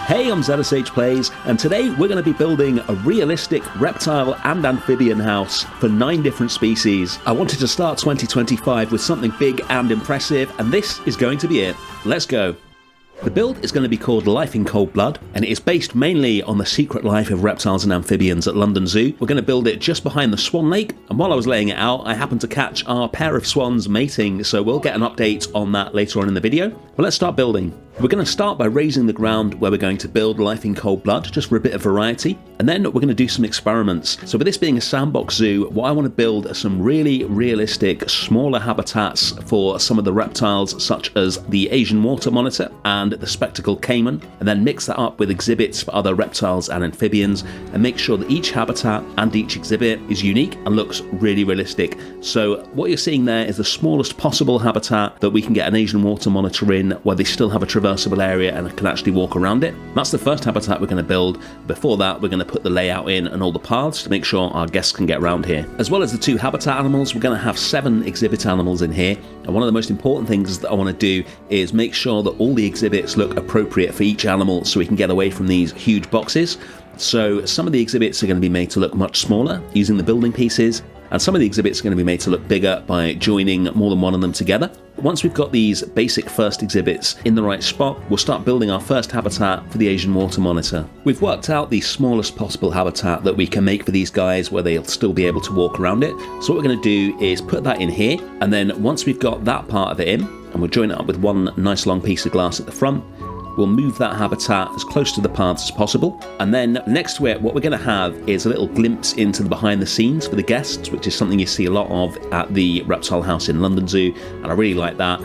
Hey, I'm ZSH Plays, and today we're going to be building a realistic reptile and amphibian house for 9 different species. I wanted to start 2025 with something big and impressive, and this is going to be it. Let's go. The build is going to be called Life in Cold Blood, and it is based mainly on the secret life of reptiles and amphibians at London Zoo. We're going to build it just behind the Swan Lake, and while I was laying it out, I happened to catch our pair of swans mating, so we'll get an update on that later on in the video. But let's start building. We're going to start by raising the ground where we're going to build Life in Cold Blood, just for a bit of variety, and then we're going to do some experiments. So with this being a sandbox zoo, what I want to build are some really realistic, smaller habitats for some of the reptiles, such as the Asian water monitor and the spectacled caiman, and then mix that up with exhibits for other reptiles and amphibians, and make sure that each habitat and each exhibit is unique and looks really realistic. So what you're seeing there is the smallest possible habitat that we can get an Asian water monitor in, where they still have a traversable area and can actually walk around it. That's the first habitat we're going to build. Before that, we're going to put the layout in and all the paths to make sure our guests can get around here. As well as the 2 habitat animals, we're going to have 7 exhibit animals in here, and one of the most important things that I want to do is make sure that all the exhibits look appropriate for each animal, so we can get away from these huge boxes. So some of the exhibits are going to be made to look much smaller using the building pieces, and some of the exhibits are going to be made to look bigger by joining more than one of them together. Once we've got these basic first exhibits in the right spot, we'll start building our first habitat for the Asian water monitor. We've worked out the smallest possible habitat that we can make for these guys where they'll still be able to walk around it. So what we're going to do is put that in here, and then once we've got that part of it in, and we'll join it up with one nice long piece of glass at the front, we'll move that habitat as close to the paths as possible. And then next to it, what we're going to have is a little glimpse into the behind the scenes for the guests, which is something you see a lot of at the reptile house in London Zoo, and I really like that.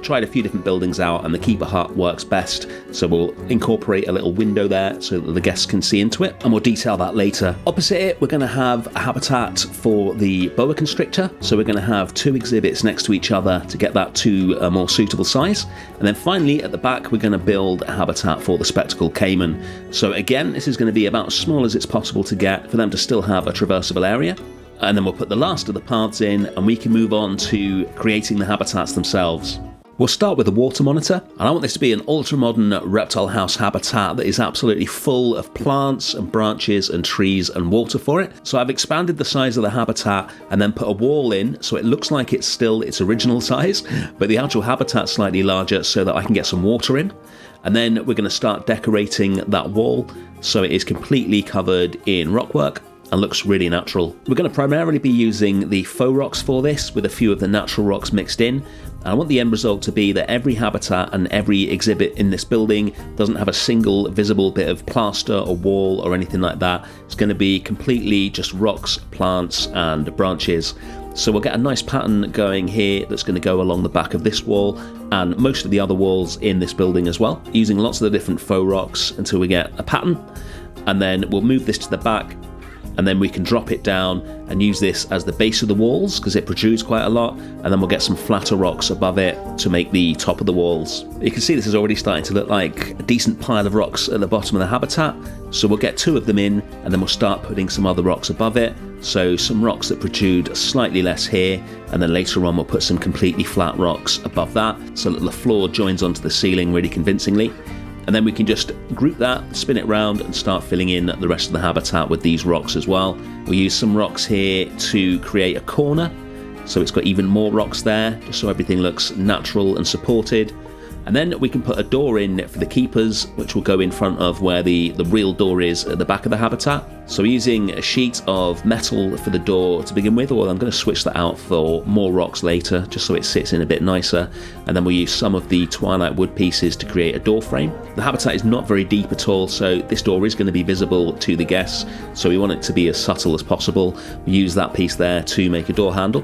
Tried a few different buildings out, and the keeper hut works best, so we'll incorporate a little window there so that the guests can see into it, and we'll detail that later. Opposite it, we're going to have a habitat for the boa constrictor, so we're going to have 2 exhibits next to each other to get that to a more suitable size. And then finally at the back, we're going to build a habitat for the spectacled caiman. So again, this is going to be about as small as it's possible to get for them to still have a traversable area. And then we'll put the last of the paths in, and we can move on to creating the habitats themselves. We'll start with the water monitor, and I want this to be an ultra-modern reptile house habitat that is absolutely full of plants and branches and trees and water for it. So I've expanded the size of the habitat and then put a wall in so it looks like it's still its original size, but the actual habitat's slightly larger so that I can get some water in. And then we're going to start decorating that wall so it is completely covered in rockwork and looks really natural. We're going to primarily be using the faux rocks for this, with a few of the natural rocks mixed in. And I want the end result to be that every habitat and every exhibit in this building doesn't have a single visible bit of plaster or wall or anything like that. It's going to be completely just rocks, plants and branches. So we'll get a nice pattern going here that's going to go along the back of this wall and most of the other walls in this building as well, using lots of the different faux rocks until we get a pattern. And then we'll move this to the back, and then we can drop it down and use this as the base of the walls because it protrudes quite a lot, and then we'll get some flatter rocks above it to make the top of the walls. You can see this is already starting to look like a decent pile of rocks at the bottom of the habitat, so we'll get 2 of them in, and then we'll start putting some other rocks above it, so some rocks that protrude slightly less here, and then later on we'll put some completely flat rocks above that so that the floor joins onto the ceiling really convincingly. And then we can just group that, spin it round, and start filling in the rest of the habitat with these rocks as well. We'll use some rocks here to create a corner, so it's got even more rocks there, just so everything looks natural and supported. And then we can put a door in for the keepers, which will go in front of where the real door is at the back of the habitat. So we're using a sheet of metal for the door to begin with, or I'm going to switch that out for more rocks later, just so it sits in a bit nicer. And then we'll use some of the twilight wood pieces to create a door frame. The habitat is not very deep at all, so this door is going to be visible to the guests, so we want it to be as subtle as possible. We use that piece there to make a door handle.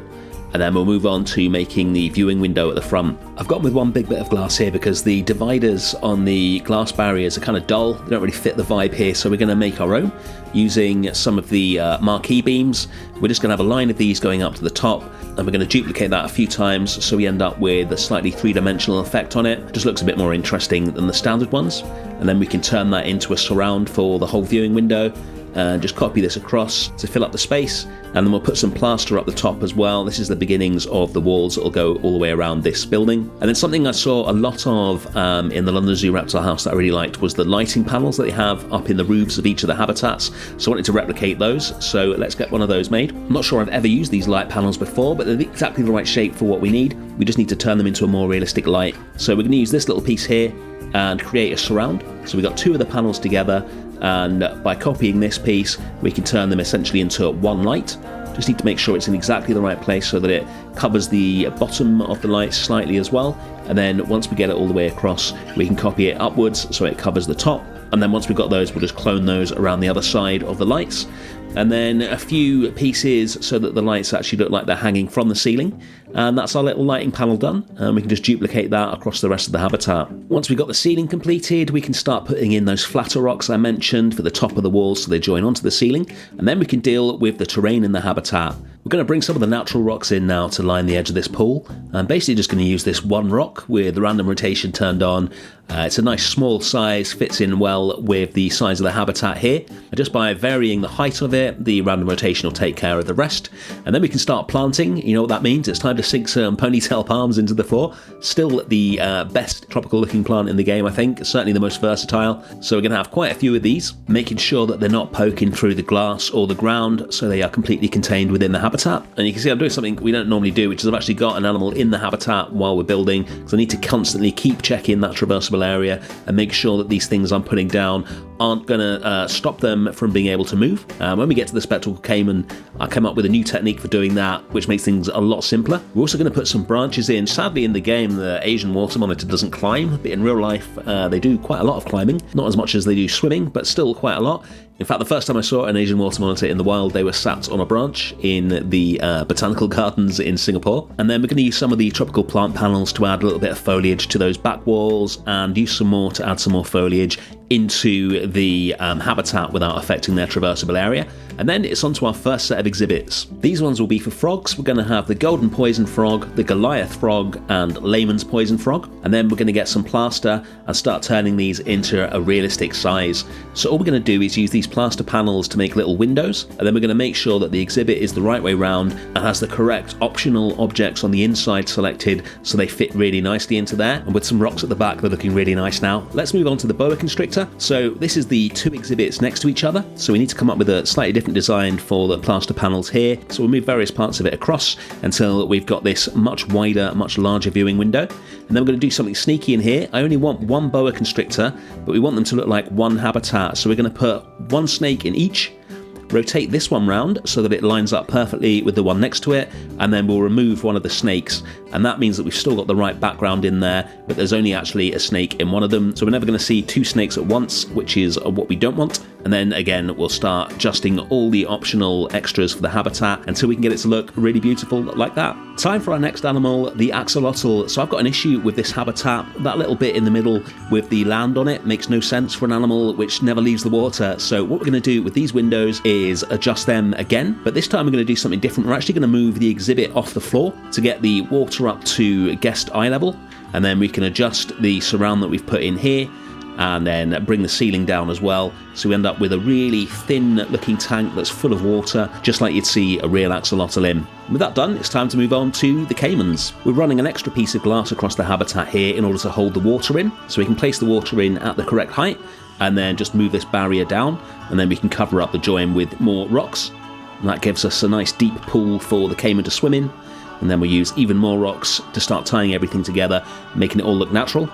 And then we'll move on to making the viewing window at the front. I've gone with one big bit of glass here because the dividers on the glass barriers are kind of dull. They don't really fit the vibe here, so we're going to make our own using some of the marquee beams. We're just going to have a line of these going up to the top, and we're going to duplicate that a few times so we end up with a slightly 3-dimensional effect on it. Just looks a bit more interesting than the standard ones. And then we can turn that into a surround for the whole viewing window. and just copy this across to fill up the space, and then we'll put some plaster up the top as well. This is the beginnings of the walls that will go all the way around this building. And then something I saw a lot of in the London Zoo Reptile House that I really liked was the lighting panels that they have up in the roofs of each of the habitats. So I wanted to replicate those, so let's get one of those made. I'm not sure I've ever used these light panels before, but they're exactly the right shape for what we need. We just need to turn them into a more realistic light. So we're going to use this little piece here and create a surround. So we've got two of the panels together, and by copying this piece we can turn them essentially into one light. Just need to make sure it's in exactly the right place so that it covers the bottom of the light slightly as well, and then once we get it all the way across we can copy it upwards so it covers the top, and then once we've got those we'll just clone those around the other side of the lights, and then a few pieces so that the lights actually look like they're hanging from the ceiling. And that's our little lighting panel done, and we can just duplicate that across the rest of the habitat. Once we've got the ceiling completed, we can start putting in those flatter rocks I mentioned for the top of the walls so they join onto the ceiling, and then we can deal with the terrain in the habitat. We're going to bring some of the natural rocks in now to line the edge of this pool. I'm basically just going to use this one rock with the random rotation turned on. It's a nice small size, fits in well with the size of the habitat here. And just by varying the height of it, the random rotation will take care of the rest. And then we can start planting. You know what that means? It's time to sink some ponytail palms into the floor. Still the best tropical looking plant in the game, I think. Certainly the most versatile. So we're going to have quite a few of these, making sure that they're not poking through the glass or the ground, so they are completely contained within the habitat. And you can see I'm doing something we don't normally do, which is I've actually got an animal in the habitat while we're building, because I need to constantly keep checking that traversable area and make sure that these things I'm putting down aren't going to stop them from being able to move. When we get to the spectacled caiman, I came up with a new technique for doing that, which makes things a lot simpler. We're also going to put some branches in. Sadly, in the game, the Asian water monitor doesn't climb, but in real life, they do quite a lot of climbing. Not as much as they do swimming, but still quite a lot. In fact, the first time I saw an Asian water monitor in the wild, they were sat on a branch in the botanical gardens in Singapore. And then we're going to use some of the tropical plant panels to add a little bit of foliage to those back walls, and use some more to add some more foliage into the habitat without affecting their traversable area. And then it's on to our first set of exhibits. These ones will be for frogs. We're going to have the golden poison frog, the Goliath frog, and layman's poison frog. And then we're going to get some plaster and start turning these into a realistic size. So all we're going to do is use these plaster panels to make little windows, and then we're going to make sure that the exhibit is the right way round and has the correct optional objects on the inside selected so they fit really nicely into there. And with some rocks at the back, they're looking really nice now. Let's move on to the boa constrictor. So this is the two exhibits next to each other, so we need to come up with a slightly different design for the plaster panels here. So we'll move various parts of it across until we've got this much wider, much larger viewing window. And then we're going to do something sneaky in here. I only want one boa constrictor, but we want them to look like one habitat. So we're going to put one snake in each, rotate this one round so that it lines up perfectly with the one next to it, and then we'll remove one of the snakes, and that means that we've still got the right background in there, but there's only actually a snake in one of them, so we're never going to see two snakes at once, which is what we don't want. And then again, we'll start adjusting all the optional extras for the habitat until we can get it to look really beautiful like that. Time for our next animal, the axolotl. So I've got an issue with this habitat. That little bit in the middle with the land on it makes no sense for an animal which never leaves the water. So what we're going to do with these windows is adjust them again, but this time we're going to do something different. We're actually going to move the exhibit off the floor to get the water up to guest eye level, and then we can adjust the surround that we've put in here, and then bring the ceiling down as well, so we end up with a really thin looking tank that's full of water, just like you'd see a real axolotl in. With that done, it's time to move on to the caimans. We're running an extra piece of glass across the habitat here in order to hold the water in, so we can place the water in at the correct height, and then just move this barrier down, and then we can cover up the join with more rocks, and that gives us a nice deep pool for the caiman to swim in. And then we'll use even more rocks to start tying everything together, making it all look natural.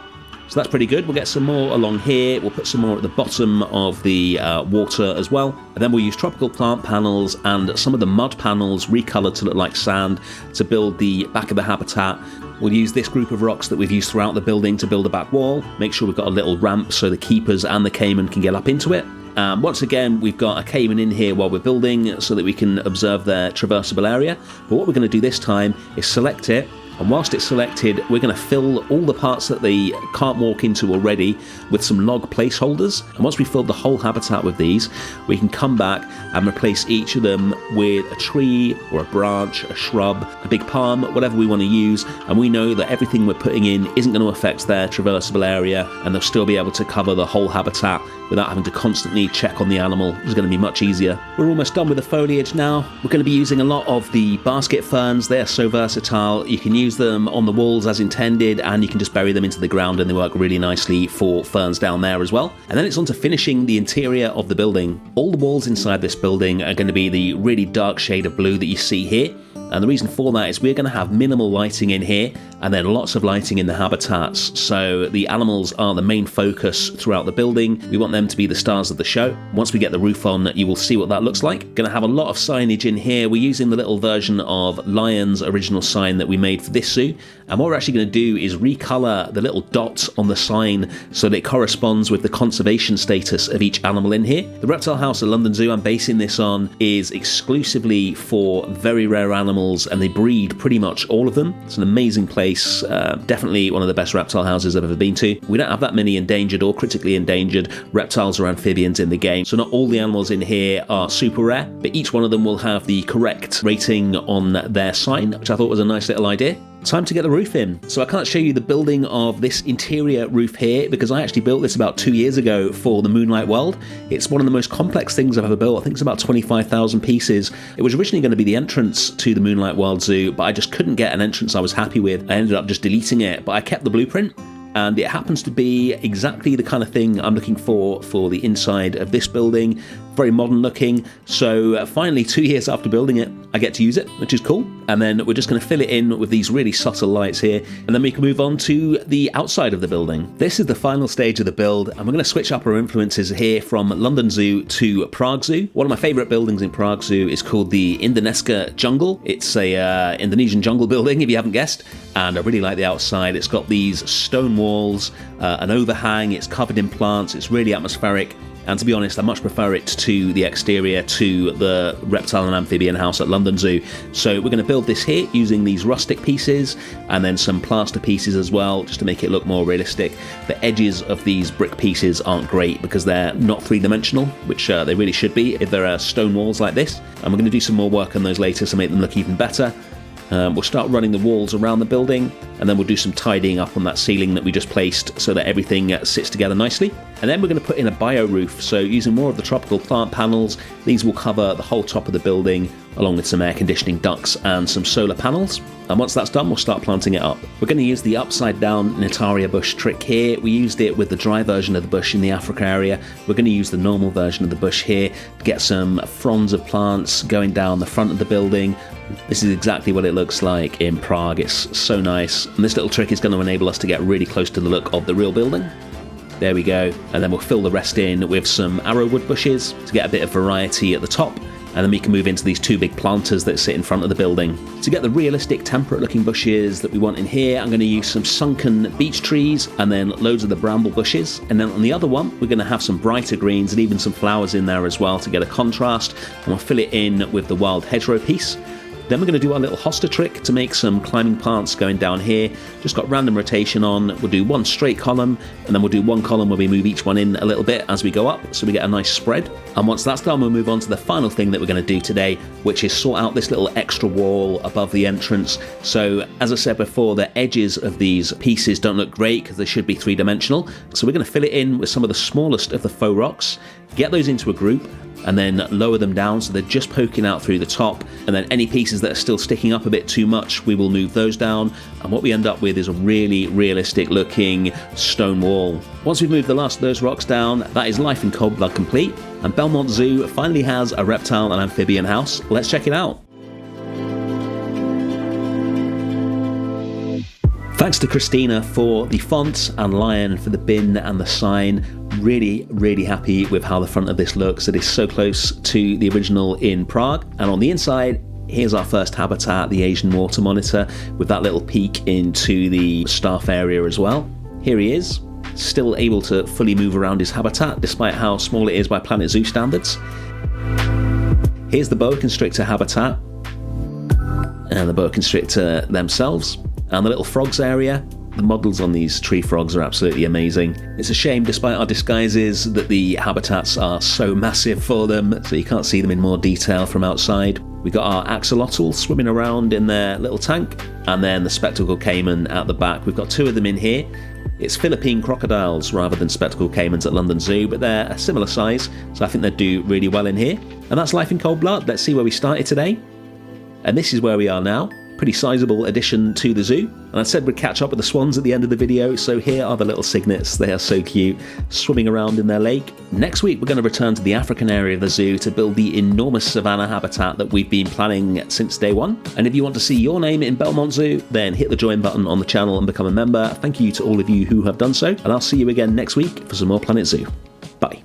So that's pretty good. We'll get some more along here. We'll put some more at the bottom of the water as well. And then we'll use tropical plant panels and some of the mud panels recolored to look like sand to build the back of the habitat. We'll use this group of rocks that we've used throughout the building to build a back wall. Make sure we've got a little ramp so the keepers and the caiman can get up into it. Once again, we've got a caiman in here while we're building so that we can observe their traversable area. But what we're going to do this time is select it And whilst it's selected, we're going to fill all the parts that they can't walk into already with some log placeholders. And once we've filled the whole habitat with these, we can come back and replace each of them with a tree or a branch, a shrub, a big palm, whatever we want to use. And we know that everything we're putting in isn't going to affect their traversable area, and they'll still be able to cover the whole habitat without having to constantly check on the animal, which is going to be much easier. We're almost done with the foliage now. We're going to be using a lot of the basket ferns. They are so versatile. You can use them on the walls as intended, and you can just bury them into the ground, and they work really nicely for ferns down there as well. And then it's on to finishing the interior of the building. All the walls inside this building are going to be the really dark shade of blue that you see here. And the reason for that is we're going to have minimal lighting in here and then lots of lighting in the habitats. So the animals are the main focus throughout the building. We want them to be the stars of the show. Once we get the roof on, you will see what that looks like. Going to have a lot of signage in here. We're using the little version of Lion's original sign that we made for this zoo. And what we're actually going to do is recolor the little dots on the sign so that it corresponds with the conservation status of each animal in here. The reptile house at London Zoo I'm basing this on is exclusively for very rare animals, and they breed pretty much all of them. It's an amazing place, definitely one of the best reptile houses I've ever been to. We don't have that many endangered or critically endangered reptiles or amphibians in the game, so not all the animals in here are super rare, but each one of them will have the correct rating on their sign, which I thought was a nice little idea. Time to get the roof in. So I can't show you the building of this interior roof here because I actually built this about 2 years ago for the Moonlight World. It's one of the most complex things I've ever built. I think it's about 25,000 pieces. It was originally going to be the entrance to the Moonlight World Zoo, but I just couldn't get an entrance I was happy with. I ended up just deleting it, but I kept the blueprint. And it happens to be exactly the kind of thing I'm looking for the inside of this building. Very modern looking. So finally, 2 years after building it, I get to use it, which is cool. And then we're just going to fill it in with these really subtle lights here. And then we can move on to the outside of the building. This is the final stage of the build. And we're going to switch up our influences here from London Zoo to Prague Zoo. One of my favorite buildings in Prague Zoo is called the Indoneska Jungle. It's a Indonesian jungle building, if you haven't guessed. And I really like the outside. It's got these stone walls, an overhang. It's covered in plants. It's really atmospheric. And to be honest, I much prefer it to the exterior, to the reptile and amphibian house at London Zoo. So we're going to build this here using these rustic pieces and then some plaster pieces as well, just to make it look more realistic. The edges of these brick pieces aren't great because they're not three-dimensional, which they really should be if there are stone walls like this. And we're going to do some more work on those later to make them look even better. We'll start running the walls around the building, and then we'll do some tidying up on that ceiling that we just placed so that everything sits together nicely. And then we're going to put in a bio roof, so using more of the tropical plant panels, these will cover the whole top of the building, along with some air conditioning ducts and some solar panels. And once that's done, we'll start planting it up. We're going to use the upside down Netaria bush trick here. We used it with the dry version of the bush in the Africa area. We're going to use the normal version of the bush here to get some fronds of plants going down the front of the building. This is exactly what it looks like in Prague. It's so nice. And this little trick is going to enable us to get really close to the look of the real building. There we go. And then we'll fill the rest in with some arrowwood bushes to get a bit of variety at the top. And then we can move into these two big planters that sit in front of the building. To get the realistic temperate looking bushes that we want in here, I'm going to use some sunken beech trees and then loads of the bramble bushes. And then on the other one, we're going to have some brighter greens and even some flowers in there as well to get a contrast. And we'll fill it in with the wild hedgerow piece. Then we're going to do our little hoster trick to make some climbing plants going down here. Just got random rotation on. We'll do one straight column, and then we'll do one column where we move each one in a little bit as we go up, so we get a nice spread. And once that's done, we'll move on to the final thing that we're going to do today, which is sort out this little extra wall above the entrance. So, as I said before, the edges of these pieces don't look great because they should be three-dimensional. So we're going to fill it in with some of the smallest of the faux rocks, get those into a group, and then lower them down so they're just poking out through the top. And then any pieces that are still sticking up a bit too much, we will move those down. And what we end up with is a really realistic looking stone wall. Once we've moved the last of those rocks down, that is life in cold blood complete. And Bellemont Zoo finally has a reptile and amphibian house. Let's check it out. Thanks to Christina for the font and Lion for the bin and the sign. Really, really happy with how the front of this looks. It is so close to the original in Prague. And on the inside, here's our first habitat, the Asian water monitor, with that little peek into the staff area as well. Here he is, still able to fully move around his habitat, despite how small it is by Planet Zoo standards. Here's the boa constrictor habitat, and the boa constrictor themselves. And the little frogs area, the models on these tree frogs are absolutely amazing. It's a shame, despite our disguises, that the habitats are so massive for them, so you can't see them in more detail from outside. We got our axolotl swimming around in their little tank, and then the spectacled caiman at the back. We've got two of them in here. It's Philippine crocodiles rather than spectacled caimans at London Zoo, but they're a similar size, so I think they'd do really well in here. And that's life in cold blood. Let's see where we started today. And this is where we are now. Pretty sizable addition to the zoo. And I said we'd catch up with the swans at the end of the video, so here are the little cygnets. They are so cute, swimming around in their lake. Next week we're going to return to the African area of the zoo to build the enormous savanna habitat that we've been planning since day one. And if you want to see your name in Bellemont Zoo, then hit the join button on the channel and become a member. Thank you to all of you who have done so, and I'll see you again next week for some more Planet Zoo. Bye.